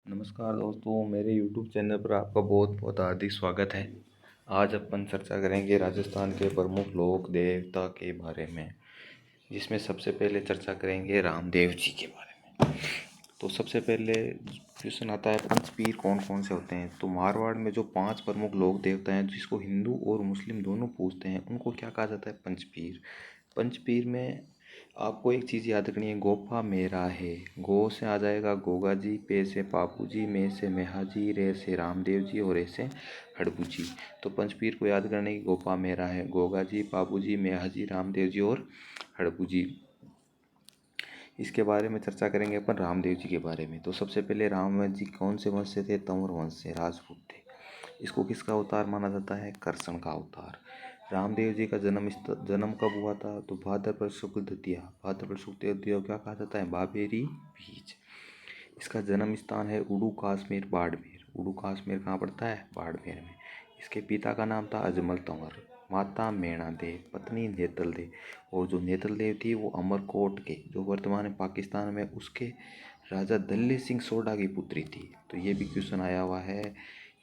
नमस्कार दोस्तों, मेरे YouTube चैनल पर आपका बहुत बहुत हार्दिक स्वागत है। आज अपन चर्चा करेंगे राजस्थान के प्रमुख लोक देवता के बारे में, जिसमें सबसे पहले चर्चा करेंगे रामदेव जी के बारे में। तो सबसे पहले क्वेश्चन आता है, पंचपीर कौन कौन से होते हैं। तो मारवाड़ में जो 5 प्रमुख लोक देवता हैं, जिसको हिंदू और मुस्लिम दोनों पूजते हैं, उनको क्या कहा जाता है? पंचपीर। पंचपीर में आपको एक चीज़ याद रखनी है, गोपा मेरा है। गो से आ जाएगा गोगा जी, पे से पापू जी, मे से मेहा जी, रे से रामदेव जी और रे से हड़बू जी। तो पंचपीर को याद करने की, गोपा मेरा है, गोगा जी, पापू जी, मेहा जी, रामदेव जी और हड़बू जी। इसके बारे में चर्चा करेंगे अपन रामदेव जी के बारे में। तो सबसे पहले राम जी कौन से वंश से थे? तंवर वंश से, राजपूत थे। इसको किसका अवतार माना जाता है? कर्षण का अवतार। रामदेव जी का जन्म कब हुआ था? तो भाद्रपद शुक्ल द्वितीया। भाद्रपद शुक्ल द्वितीया क्या कहा जाता है? बाबेरी बीज। इसका जन्म स्थान है उड़ू कश्मीर, बाड़मेर। उड़ू कश्मीर कहाँ पड़ता है? बाड़मेर में। इसके पिता का नाम था अजमल तंवर, माता मेणा देव, पत्नी नेतल देव। और जो नेतल देव थी वो अमरकोट के, जो वर्तमान में पाकिस्तान में, उसके राजा दल्ले सिंह सोडा की पुत्री थी। तो ये भी क्वेश्चन आया हुआ है,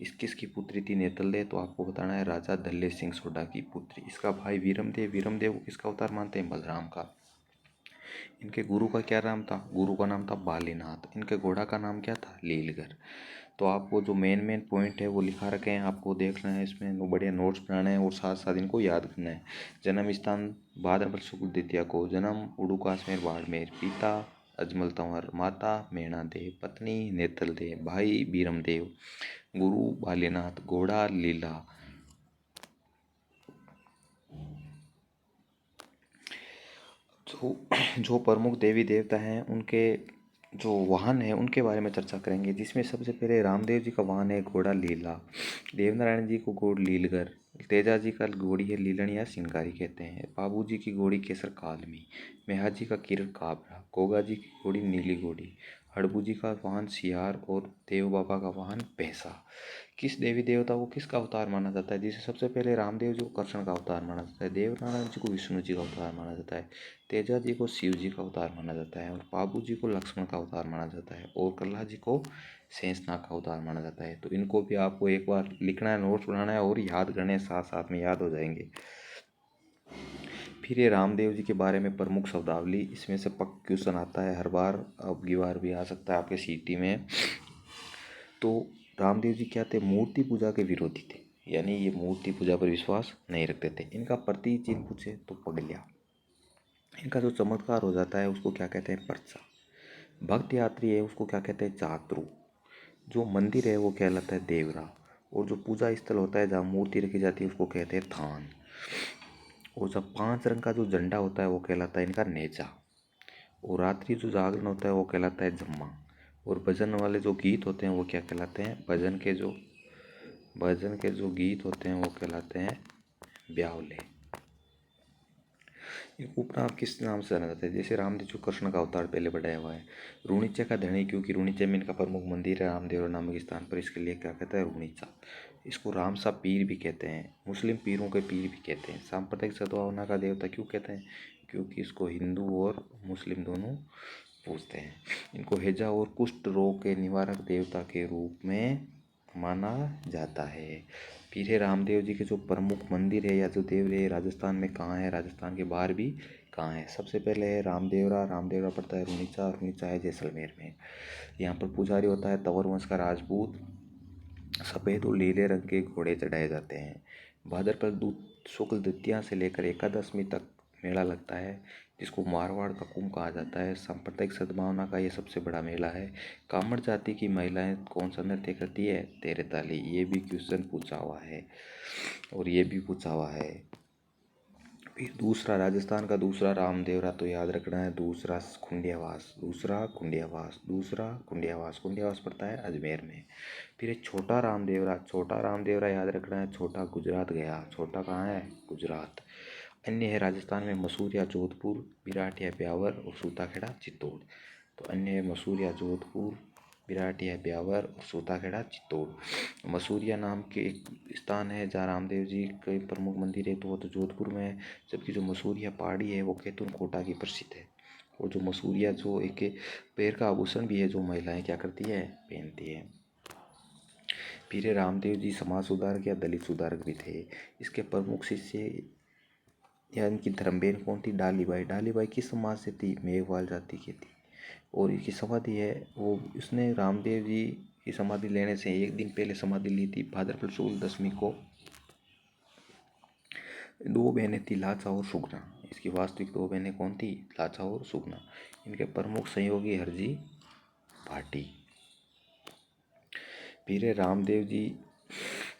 इस किसकी पुत्री थी नेतल देव? तो आपको बताना है राजा दल्ले सिंह सोडा की पुत्री। इसका भाई वीरमदेव, वीरमदेव को किसका अवतार मानते हैं? बलराम का। इनके गुरु का क्या नाम था? गुरु का नाम था बालीनाथ। इनके घोड़ा का नाम क्या था? लीलगर। तो आपको जो मेन पॉइंट है वो लिखा रखे हैं, आपको देखना है, इसमें बढ़िया नोट्स बनाने हैं और साथ साथ इनको याद करना है। जन्म स्थान भाद्रपद शुक्ल द्वितीया को, जन्म उड़ू कश्मीर बाड़मेर, पिता अजमल तंवर, माता मेणा देव, पत्नी नेतल देव, भाई बीरम देव, गुरु बालीनाथ, घोड़ा लीला। जो जो प्रमुख देवी देवता हैं, उनके जो वाहन है उनके बारे में चर्चा करेंगे, जिसमें सबसे पहले रामदेव जी का वाहन है घोड़ा लीला, देवनारायण जी को घोड़ लीलगर, तेजा जी का घोड़ी है लीलन या सिंगारी कहते हैं, बाबू जी की घोड़ी केसर कालमी, मेहा जी का किरण काबरा, गोगा जी की घोड़ी नीली घोड़ी, हड़बू जी का वाहन सियार और देव बाबा का वाहन पैसा। किस देवी देवता को किसका अवतार माना जाता है? जिसे सबसे पहले रामदेव जी को कृष्ण का अवतार माना जाता है, देवनारायण जी को विष्णु जी का अवतार माना जाता है, तेजा जी को शिव जी का अवतार माना जाता है, और बाबू जी को लक्ष्मण का अवतार माना जाता है, और प्रहलाद जी को शेषनाग का अवतार माना जाता है। तो इनको भी आपको एक बार लिखना है, नोट्स बनाना है और याद करने हैं, साथ साथ में याद हो जाएंगे। फिर ये रामदेव जी के बारे में प्रमुख शब्दावली, इसमें से पक क्वेश्चन आता है हर बार, अब की बार भी आ सकता है आपके सीटी में। तो रामदेव जी क्या थे? मूर्ति पूजा के विरोधी थे, यानी ये मूर्ति पूजा पर विश्वास नहीं रखते थे। इनका प्रतीक चिन्ह पूछे तो पगलिया। इनका जो चमत्कार हो जाता है उसको क्या कहते हैं? पर्चा। भक्त यात्री है उसको क्या कहते हैं? चात्रु। जो मंदिर है वो कहलाता है देवरा। और जो पूजा स्थल होता है जहाँ मूर्ति रखी जाती है उसको कहते हैं थान। और जब 5 रंग का जो झंडा होता है वो कहलाता है इनका नेजा। और रात्रि जो जागरण होता है वो कहलाता है जम्मा। और भजन वाले जो गीत होते हैं वो क्या कहलाते हैं? भजन के जो गीत होते हैं वो कहलाते हैं ब्यावले। उपनाम किस नाम से जाना जाता है? जैसे रामदेव जो कृष्ण का अवतार पहले बढ़ाया हुआ है। रुणिचा का धनी, क्योंकि रुणिचा में इनका प्रमुख मंदिर है रामदेव नामक स्थान पर, इसके लिए क्या कहता है? रुणिचा। इसको रामसा पीर भी कहते हैं, मुस्लिम पीरों के पीर भी कहते हैं। सांप्रदायिक सद्भावना का देवता क्यों कहते हैं? क्योंकि इसको हिंदू और मुस्लिम दोनों पूजते हैं। इनको हैजा और कुष्ठ रोग के निवारक देवता के रूप में माना जाता है। फिर है रामदेव जी के जो प्रमुख मंदिर है या जो देव है, राजस्थान में कहाँ है, राजस्थान के बाहर भी कहाँ है। सबसे पहले है रामदेवरा। रामदेवरा पड़ता है रुणिचा, रुणिचा है जैसलमेर में। यहाँ पर पुजारी होता है तंवर वंश का राजपूत। सफ़ेद और नीले रंग के घोड़े चढ़ाए जाते हैं। भाद्रपद शुक्ल द्वितीया से लेकर एकादशमी तक मेला लगता है, जिसको मारवाड़ का कुंभ कहा जाता है। सांप्रदायिक सद्भावना का ये सबसे बड़ा मेला है। कामड़ जाति की महिलाएं कौन सा नृत्य करती है? तेरे ताली। ये भी क्वेश्चन पूछा हुआ है और ये भी पूछा हुआ है। फिर दूसरा, राजस्थान का दूसरा रामदेवरा तो याद रखना है, दूसरा खुंडियावास, खुंडियावास पड़ता है अजमेर में। फिर एक छोटा रामदेवरा, याद रखना है, छोटा गुजरात गया। छोटा कहाँ है? गुजरात। अन्य है राजस्थान में मसूर या जोधपुर, विराट या ब्यावर और सूताखेड़ा चित्तौड़। तो अन्य है मसूर या जोधपुर, विराट या ब्यावर और सूताखेड़ा चित्तौड़। मसूरिया नाम के एक स्थान है जहाँ रामदेव जी के प्रमुख मंदिर है, तो वो तो जोधपुर में है। जबकि जो मसूरिया पहाड़ी है वो कैथून कोटा की प्रसिद्ध है। और जो मसूरिया जो एक पैर का आभूषण भी है, जो महिलाएं क्या करती है, पहनती है। पीरे रामदेव जी समाज सुधारक या दलित सुधारक भी थे। इसके प्रमुख शिष्य या इनकी धर्मबेन कौन थी, डालीबाई। डालीबाई किस समाज से थी, मेघवाल जाति की थी। और इसकी समाधि है वो, उसने रामदेव जी की समाधि लेने से एक दिन पहले समाधि ली थी, भाद्रपद शुक्ल दशमी को। दो बहनें थी, लाचा और सुगना। इसकी वास्तविक दो बहनें कौन थी, लाचा और सुगना। इनके प्रमुख सहयोगी हरजी भाटी। पीरे रामदेव जी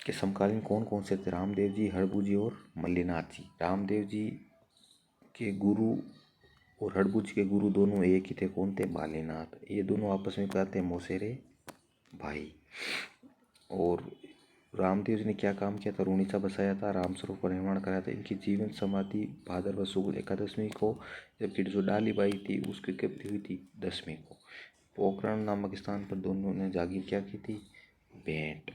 के समकालीन कौन कौन से थे, रामदेव जी, हड़बू जी और मल्लीनाथ जी। रामदेव जी के गुरु और हड़बू जी के गुरु दोनों एक ही थे, कौन थे, बालीनाथ। ये दोनों आपस में कहते हैं मौसेरे भाई। और रामदेव जी ने क्या काम किया था, रूणीचा बसाया था, रामस्वरूप का निर्माण कराया था। इनकी जीवन समाधि भाद्रपद शुक्ल एकादशमी को, जबकि जो डालीबाई थी उसकी कब हुई थी, दशमी को। पोखरण नामक स्थान पर दोनों ने जागीर क्या की थी, भेंट।